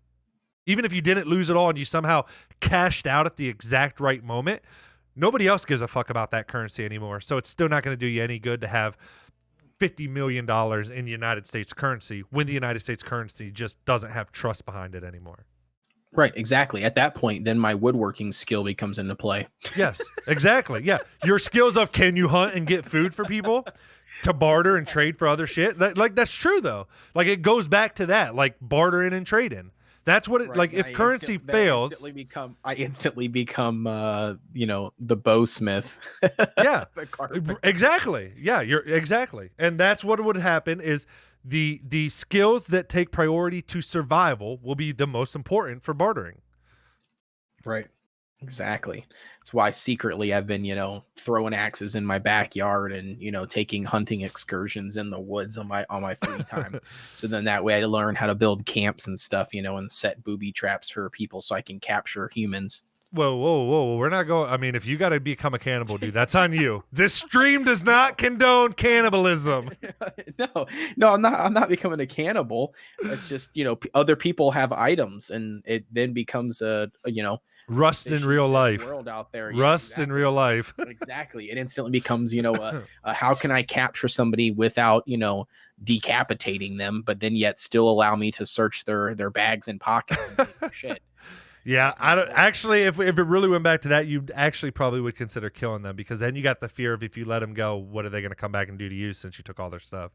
Even if you didn't lose it all and you somehow cashed out at the exact right moment, nobody else gives a fuck about that currency anymore. So it's still not going to do you any good to have $50 million in United States currency when the United States currency just doesn't have trust behind it anymore. Right, exactly. At that point, then my woodworking skill becomes into play. Yes, exactly. Yeah. Your skills of can you hunt and get food for people to barter and trade for other shit? That's true, though. Like, it goes back to that, like bartering and trading. That's what it Right. like. If currency fails, I instantly become, the bowsmith. Yeah, The carpenter. exactly. Yeah, you're exactly, and that's what would happen is the skills that take priority to survival will be the most important for bartering. Right. Exactly. That's why secretly I've been, throwing axes in my backyard and, taking hunting excursions in the woods on my free time. So then that way I learn how to build camps and stuff, and set booby traps for people so I can capture humans. Whoa. We're not going. I mean, if you got to become a cannibal, dude, that's on you. This stream does not condone cannibalism. No, I'm not becoming a cannibal. It's just, other people have items and it then becomes Rust in real life. World out there. Rust in real life. Exactly. It instantly becomes, how can I capture somebody without, decapitating them, but then yet still allow me to search their bags and pockets and take their shit. Yeah, I don't actually. If it really went back to that, you actually probably would consider killing them because then you got the fear of if you let them go, what are they going to come back and do to you since you took all their stuff?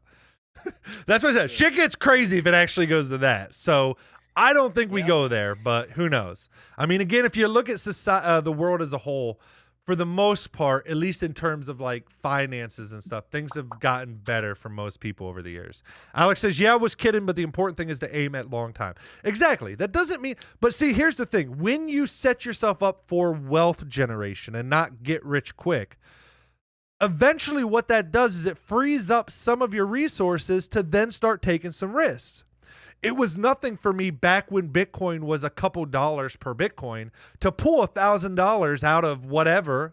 That's what I said. Shit gets crazy if it actually goes to that. So I don't think we go there, but who knows? I mean, again, if you look at society, the world as a whole, for the most part, at least in terms of like finances and stuff, things have gotten better for most people over the years. Alex says, yeah, I was kidding, but the important thing is to aim at long time. Exactly. That doesn't mean, but see, here's the thing. When you set yourself up for wealth generation and not get rich quick, eventually what that does is it frees up some of your resources to then start taking some risks. It was nothing for me back when Bitcoin was a couple dollars per Bitcoin to pull $1,000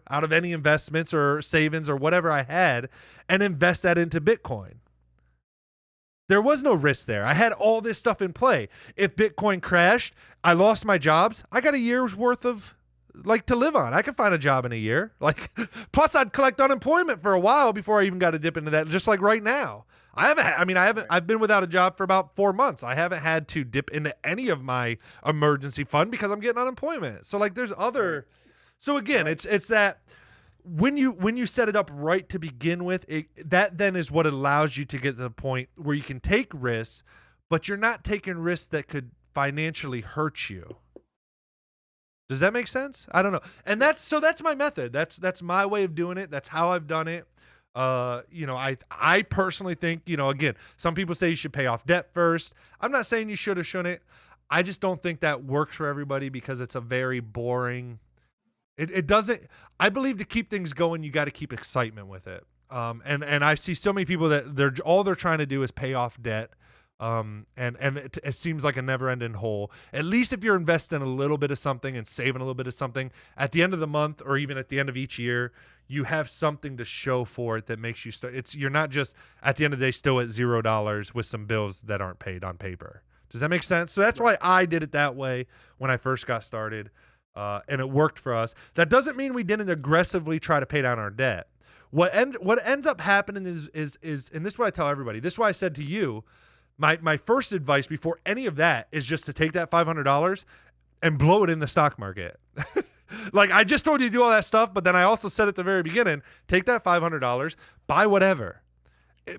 out of any investments or savings or whatever I had and invest that into Bitcoin. There was no risk there. I had all this stuff in play. If Bitcoin crashed, I lost my jobs. I got a year's worth of to live on. I could find a job in a year. Plus I'd collect unemployment for a while before I even got to dip into that. Just like right now. I've been without a job for about 4 months. I haven't had to dip into any of my emergency fund because I'm getting unemployment. So there's other, so again, it's that when you set it up right to begin with, that then is what allows you to get to the point where you can take risks, but you're not taking risks that could financially hurt you. Does that make sense? I don't know. And that's my method. That's my way of doing it. That's how I've done it. I personally think, again, some people say you should pay off debt first. I'm not saying you should or shouldn't. I just don't think that works for everybody because it's a very boring, it doesn't, I believe to keep things going, you got to keep excitement with it. And I see so many people that they're trying to do is pay off debt. And it seems like a never-ending hole. At least if you're investing a little bit of something and saving a little bit of something, at the end of the month or even at the end of each year, you have something to show for it that makes you start. You're not just at the end of the day still at $0 with some bills that aren't paid on paper. Does that make sense? So that's why I did it that way when I first got started, and it worked for us. That doesn't mean we didn't aggressively try to pay down our debt. What ends up happening is and this is what I tell everybody. This is why I said to you, my first advice before any of that is just to take that $500 and blow it in the stock market. I just told you to do all that stuff, but then I also said at the very beginning, take that $500, buy whatever.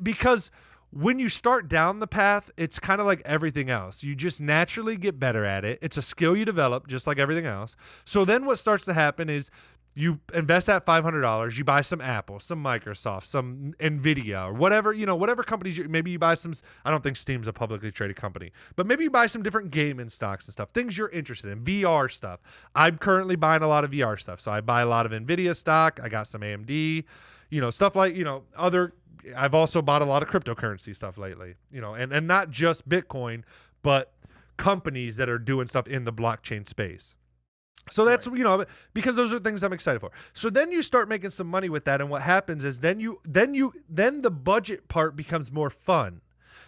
Because when you start down the path, it's kind of like everything else. You just naturally get better at it. It's a skill you develop just like everything else. So then what starts to happen is you invest that $500, you buy some Apple, some Microsoft, some Nvidia, or whatever, whatever companies, maybe you buy some, I don't think Steam's a publicly traded company, but maybe you buy some different gaming stocks and stuff, things you're interested in, VR stuff. I'm currently buying a lot of VR stuff. So I buy a lot of Nvidia stock. I got some AMD, stuff like, I've also bought a lot of cryptocurrency stuff lately, and not just Bitcoin, but companies that are doing stuff in the blockchain space. So that's, Right. because those are things I'm excited for. So then you start making some money with that. And what happens is then the budget part becomes more fun,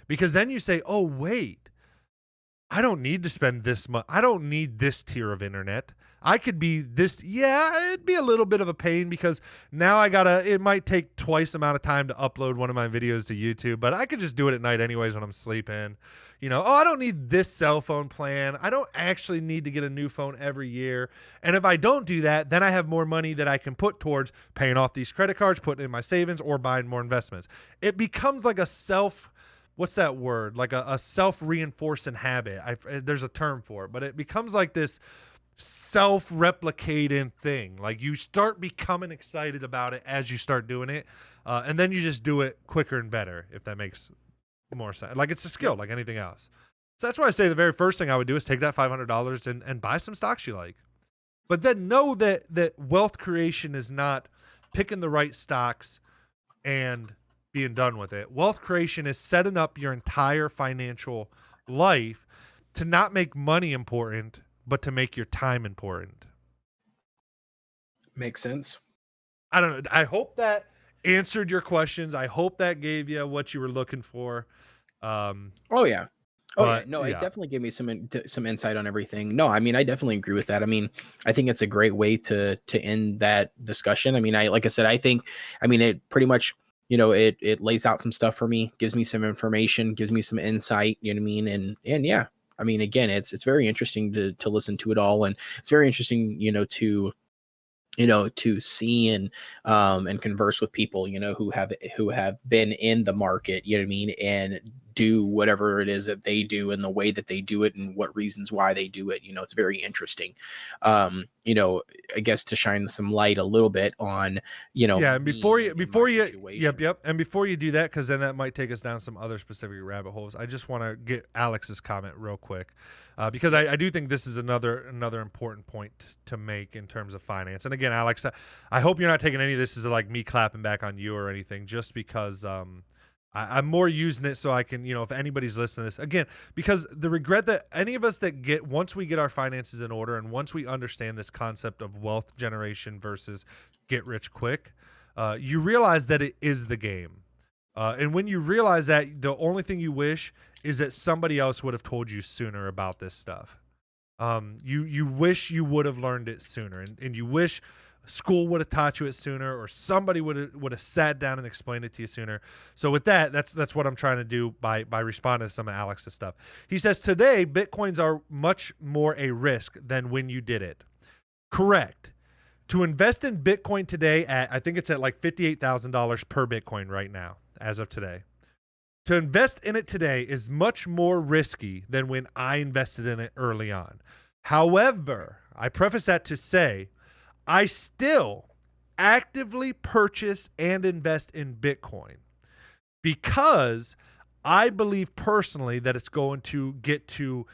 because then you say, oh, wait, I don't need to spend this much. I don't need this tier of internet. I could be this. Yeah, it'd be a little bit of a pain, because now it might take twice the amount of time to upload one of my videos to YouTube, but I could just do it at night anyways when I'm sleeping. I don't need this cell phone plan. I don't actually need to get a new phone every year. And if I don't do that, then I have more money that I can put towards paying off these credit cards, putting in my savings, or buying more investments. It becomes like what's that word? Like a self-reinforcing habit. There's a term for it, but it becomes like this self-replicating thing. Like you start becoming excited about it as you start doing it. And then you just do it quicker and better, if that makes more sense. Like it's a skill, like anything else. So that's why I say the very first thing I would do is take that $500 and buy some stocks you like. But then know that wealth creation is not picking the right stocks and being done with it. Wealth creation is setting up your entire financial life to not make money important, but to make your time important. Makes sense. I don't know. I hope that answered your questions. I hope that gave you what you were looking for. Oh yeah. No, it yeah. definitely gave me some insight on everything. No, I mean, I definitely agree with that. I mean, I think it's a great way to end that discussion. I mean, like I said, I think, I mean, it pretty much, it lays out some stuff for me, gives me some information, gives me some insight, you know what I mean? And yeah, I mean, again, it's very interesting to listen to it all. And it's very interesting, to see and converse with people, who have been in the market, you know what I mean, and do whatever it is that they do and the way that they do it and what reasons why they do it. It's very interesting. I guess to shine some light a little bit on, Yeah, and before you situation. yep, and before you do that, because then that might take us down some other specific rabbit holes, I just want to get Alex's comment real quick, because I do think this is another important point to make in terms of finance. And again, Alex, I hope you're not taking any of this as like me clapping back on you or anything, just because I'm more using it so I can, if anybody's listening to this, again, because the regret that any of us that once we get our finances in order and once we understand this concept of wealth generation versus get rich quick, you realize that it is the game. And when you realize that, the only thing you wish is that somebody else would have told you sooner about this stuff. You wish you would have learned it sooner, and you wish school would have taught you it sooner, or somebody would have sat down and explained it to you sooner. So with that's what I'm trying to do by responding to some of Alex's stuff. He says, today Bitcoins are much more a risk than when you did it. Correct. To invest in Bitcoin today I think it's at like $58,000 per Bitcoin right now, as of today. To invest in it today is much more risky than when I invested in it early on. However, I preface that to say, I still actively purchase and invest in Bitcoin because I believe personally that it's going to get to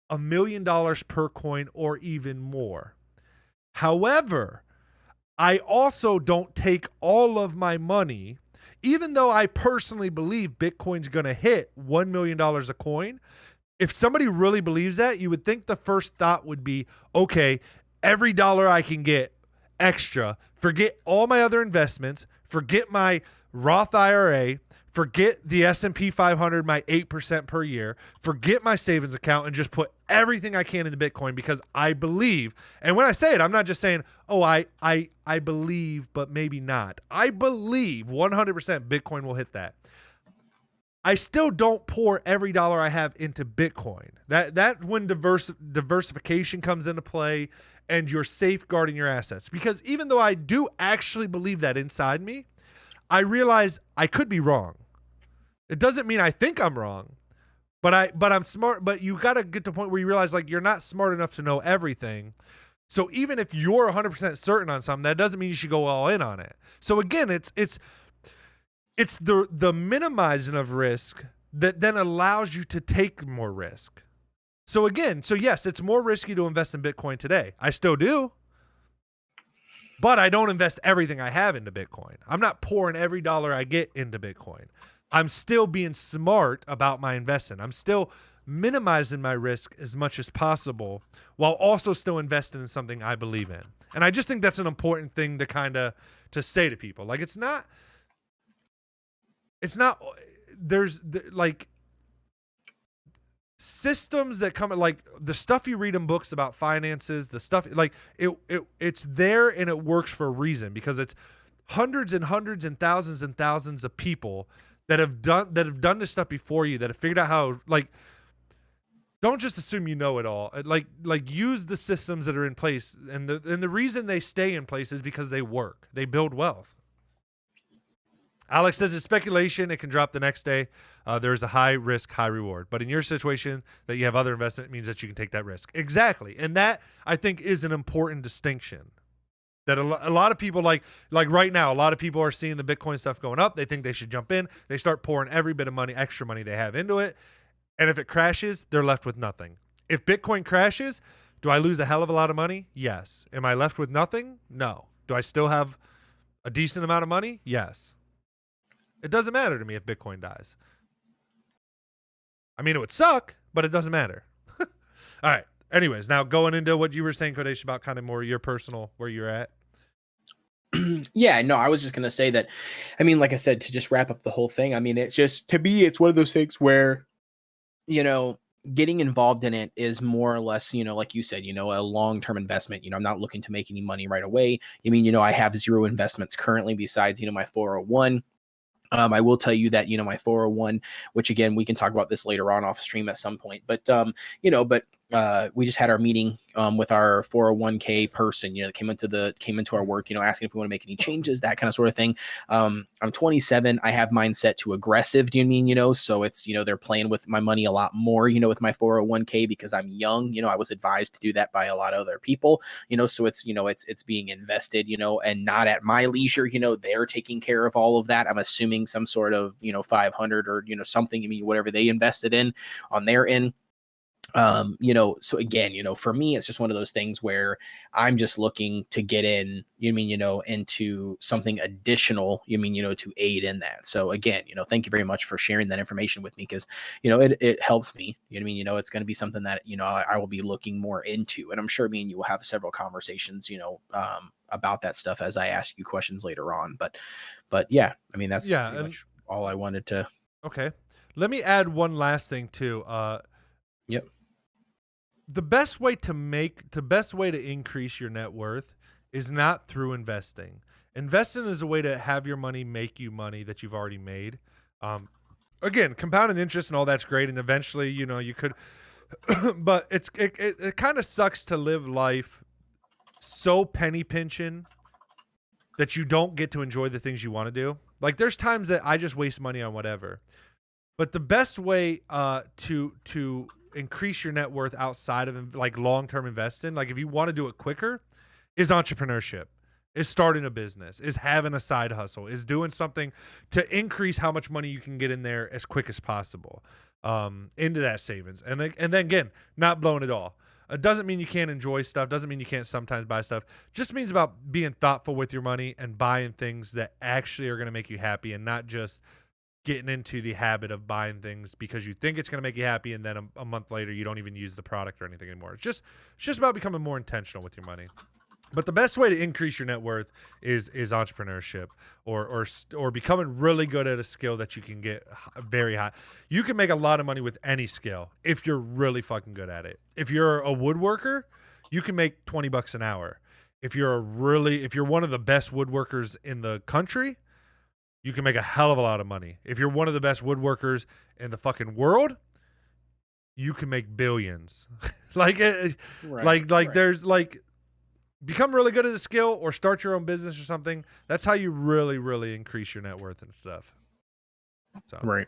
$1 million per coin or even more. However, I also don't take all of my money, even though I personally believe Bitcoin's going to hit $1 million a coin. If somebody really believes that, you would think the first thought would be, okay, every dollar I can get extra, forget all my other investments, forget my Roth IRA, forget the S&P 500, my 8% per year, forget my savings account, and just put everything I can into Bitcoin because I believe. And when I say it, I'm not just saying, oh, I believe, but maybe not. I believe 100% Bitcoin will hit that. I still don't pour every dollar I have into Bitcoin. That when diversification comes into play and you're safeguarding your assets. Because even though I do actually believe that inside me, I realize I could be wrong. It doesn't mean I think I'm wrong, but I'm smart. But you got to get to a point where you realize like you're not smart enough to know everything. So even if you're 100% certain on something, that doesn't mean you should go all in on it. So again, it's the minimizing of risk that then allows you to take more risk. So yes, it's more risky to invest in Bitcoin today. I still do. But I don't invest everything I have into Bitcoin. I'm not pouring every dollar I get into Bitcoin. I'm still being smart about my investing. I'm still minimizing my risk as much as possible while also still investing in something I believe in. And I just think that's an important thing to kind of to say to people. Like it's not there's like systems that come like the stuff you read in books about finances, the stuff like it's there and it works for a reason because it's hundreds and thousands of people that have done this stuff before you that have figured out how like don't just assume you know it all. Like use the systems that are in place and the reason they stay in place is because they work. They build wealth. Alex says it's speculation. It can drop the next day. There is a high risk, high reward. But in your situation that you have other investment, it means that you can take that risk. Exactly. And that, I think, is an important distinction. That a lot of people, like right now, a lot of people are seeing the Bitcoin stuff going up. They think they should jump in. They start pouring every bit of money, extra money they have into it. And if it crashes, they're left with nothing. If Bitcoin crashes, do I lose a hell of a lot of money? Yes. Am I left with nothing? No. Do I still have a decent amount of money? Yes. It doesn't matter to me if Bitcoin dies. I mean, it would suck, but it doesn't matter. All right. Anyways, now going into what you were saying, Kodesh, about kind of more your personal, where you're at. Yeah, no, I was just going to say that, I mean, like I said, to just wrap up the whole thing, I mean, it's just, to me, it's one of those things where, getting involved in it is more or less, like you said, a long-term investment. I'm not looking to make any money right away. I have zero investments currently besides, my 401. I will tell you that, my 401, which again, we can talk about this later on off stream at some point, but, we just had our meeting with our 401k person, that came into our work, asking if we want to make any changes, that kind of sort of thing. I'm 27. I have mine set to aggressive. Do you mean, so it's, they're playing with my money a lot more, with my 401k because I'm young. I was advised to do that by a lot of other people, so it's, it's being invested, and not at my leisure, they're taking care of all of that. I'm assuming some sort of, 500 or, something, whatever they invested in on their end. So again, for me, it's just one of those things where I'm just looking to get in, into something additional, to aid in that. So again, thank you very much for sharing that information with me because, it helps me, it's going to be something that, I will be looking more into. And I'm sure me and you will have several conversations, about that stuff as I ask you questions later on. But yeah, I mean, that's pretty much all I wanted to. Okay. Let me add one last thing too. Yep. The best way to increase your net worth is not through investing. Investing is a way to have your money make you money that you've already made. Again, compounded interest and all that's great, and eventually, you could. But it kind of sucks to live life so penny pinching that you don't get to enjoy the things you want to do. Like there's times that I just waste money on whatever. But the best way to increase your net worth outside of like long-term investing, like if you want to do it quicker, is entrepreneurship, is starting a business, is having a side hustle, is doing something to increase how much money you can get in there as quick as possible into that savings. And then again, not blowing it all. It doesn't mean you can't enjoy stuff. Doesn't mean you can't sometimes buy stuff. Just means about being thoughtful with your money and buying things that actually are going to make you happy and not just getting into the habit of buying things because you think it's going to make you happy and then a month later you don't even use the product or anything anymore. It's just about becoming more intentional with your money. But the best way to increase your net worth is entrepreneurship or becoming really good at a skill that you can get very high. You can make a lot of money with any skill if you're really fucking good at it. If you're a woodworker, you can make $20 an hour. If you're one of the best woodworkers in the country, you can make a hell of a lot of money. If you're one of the best woodworkers in the fucking world, you can make billions. There's like, become really good at a skill or start your own business or something. That's how you really, really increase your net worth and stuff. So, right.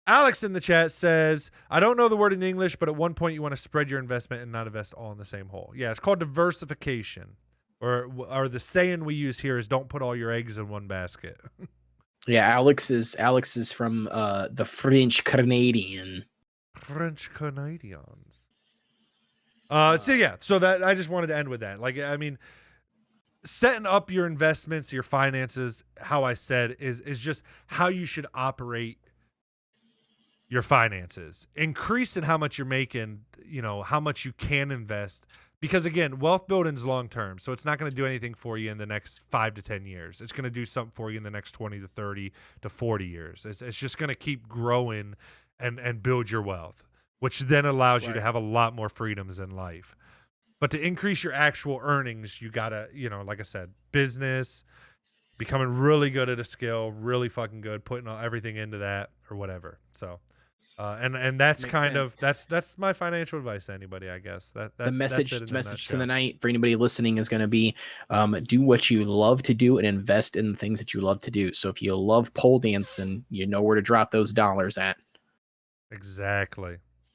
Alex in the chat says, I don't know the word in English, but at one point you want to spread your investment and not invest all in the same hole. Yeah, it's called diversification. Or the saying we use here is don't put all your eggs in one basket. Yeah, Alex is from the French Canadians. So that I just wanted to end with that. Like, I mean, setting up your investments, your finances, how I said, is just how you should operate your finances. Increasing how much you're making, how much you can invest. Because again, wealth building is long term. So it's not going to do anything for you in the next 5 to 10 years. It's going to do something for you in the next 20 to 30 to 40 years. It's just going to keep growing and build your wealth, which then allows you to have a lot more freedoms in life. But to increase your actual earnings, you got to, like I said, business, becoming really good at a skill, really fucking good, putting everything into that or whatever. So, and that's Makes kind sense. of that's my financial advice to anybody, I guess. That's The message it in a message to nutshell. the night for anybody listening is going to be do what you love to do and invest in the things that you love to do. So if you love pole dancing, you know where to drop those dollars at. Exactly.